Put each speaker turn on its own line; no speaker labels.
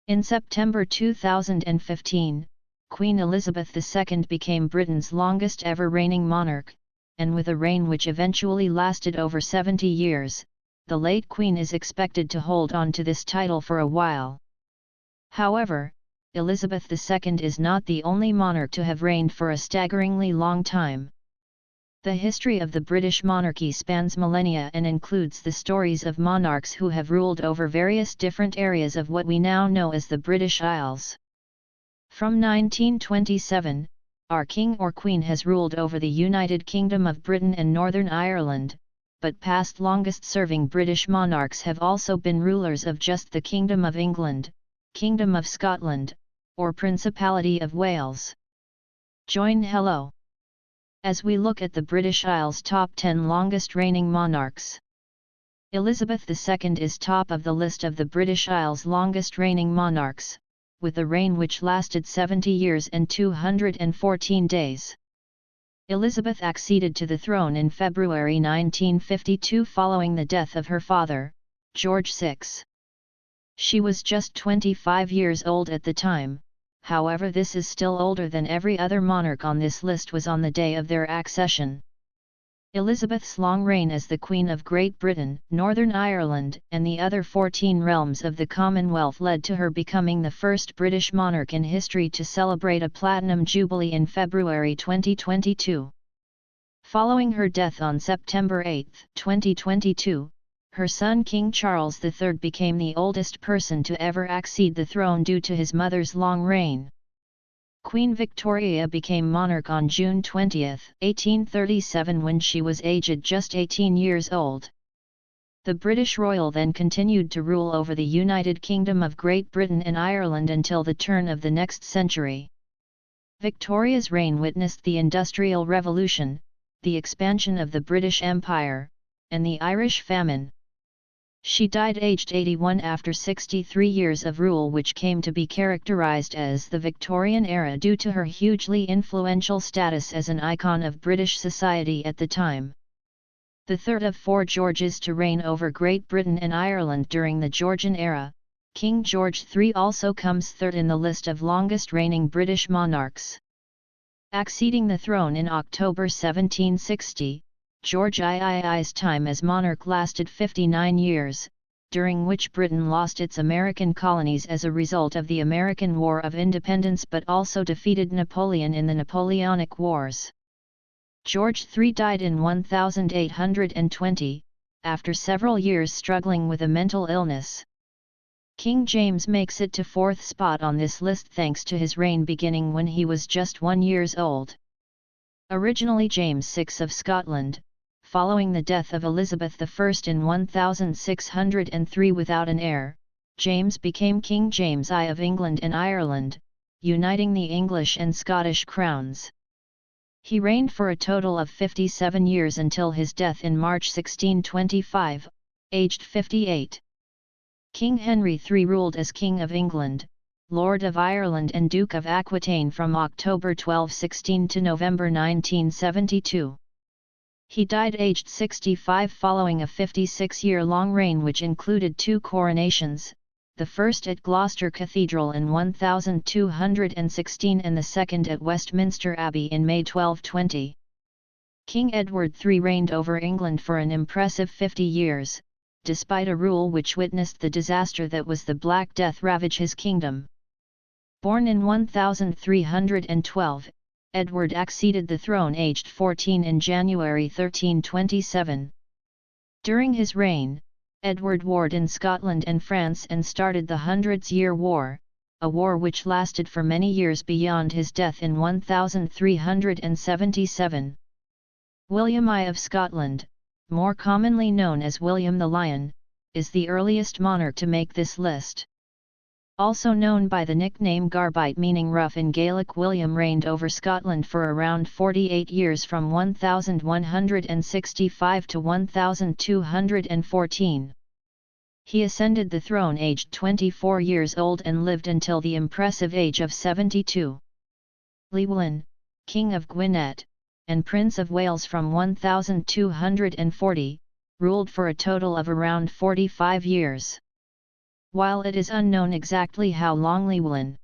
In September 2015, Queen Elizabeth II became Britain's longest ever reigning monarch, and with a reign which eventually lasted over 70 years, the late Queen is expected to hold on to this title for a while. However, Elizabeth II is not the only monarch to have reigned for a staggeringly long time. The history of the British monarchy spans millennia and includes the stories of monarchs who have ruled over various different areas of what we now know as the British Isles. From 1927, our king or queen has ruled over the United Kingdom of Britain and Northern Ireland, but past longest-serving British monarchs have also been rulers of just the Kingdom of England, Kingdom of Scotland, or Principality of Wales. Join Hello as we look at the British Isles' top 10 longest-reigning monarchs. Elizabeth II is top of the list of the British Isles' longest-reigning monarchs, with a reign which lasted 70 years and 214 days. Elizabeth acceded to the throne in February 1952 following the death of her father, George VI. She was just 25 years old at the time. However, this is still older than every other monarch on this list was on the day of their accession. Elizabeth's long reign as the Queen of Great Britain, Northern Ireland, and the other 14 realms of the Commonwealth led to her becoming the first British monarch in history to celebrate a Platinum Jubilee in February 2022. Following her death on September 8, 2022, her son King Charles III became the oldest person to ever accede the throne due to his mother's long reign. Queen Victoria became monarch on June 20, 1837 when she was aged just 18 years old. The British royal then continued to rule over the United Kingdom of Great Britain and Ireland until the turn of the next century. Victoria's reign witnessed the Industrial Revolution, the expansion of the British Empire, and the Irish famine. She died aged 81 after 63 years of rule, which came to be characterized as the Victorian era due to her hugely influential status as an icon of British society at the time. The third of 4 Georges to reign over Great Britain and Ireland during the Georgian era, King George III also comes third in the list of longest-reigning British monarchs. Acceding the throne in October 1760, George III's time as monarch lasted 59 years, during which Britain lost its American colonies as a result of the American War of Independence but also defeated Napoleon in the Napoleonic Wars. George III died in 1820, after several years struggling with a mental illness. King James makes it to 4th spot on this list thanks to his reign beginning when he was just 1 year old. Originally James VI of Scotland, following the death of Elizabeth I in 1603 without an heir, James became King James I of England and Ireland, uniting the English and Scottish crowns. He reigned for a total of 57 years until his death in March 1625, aged 58. King Henry III ruled as King of England, Lord of Ireland and Duke of Aquitaine from October 1216 to November 1972. He died aged 65 following a 56-year-long reign which included 2 coronations, the first at Gloucester Cathedral in 1216 and the second at Westminster Abbey in May 1220. King Edward III reigned over England for an impressive 50 years, despite a rule which witnessed the disaster that was the Black Death ravage his kingdom. Born in 1312, Edward acceded the throne aged 14 in January 1327. During his reign, Edward warred in Scotland and France and started the Hundred's Year War, a war which lasted for many years beyond his death in 1377. William I of Scotland, more commonly known as William the Lion, is the earliest monarch to make this list. Also known by the nickname Garbite meaning rough in Gaelic, William reigned over Scotland for around 48 years from 1165 to 1214. He ascended the throne aged 24 years old and lived until the impressive age of 72. Llywelyn, King of Gwynedd, and Prince of Wales from 1240, ruled for a total of around 45 years. While it is unknown exactly how long Llywelyn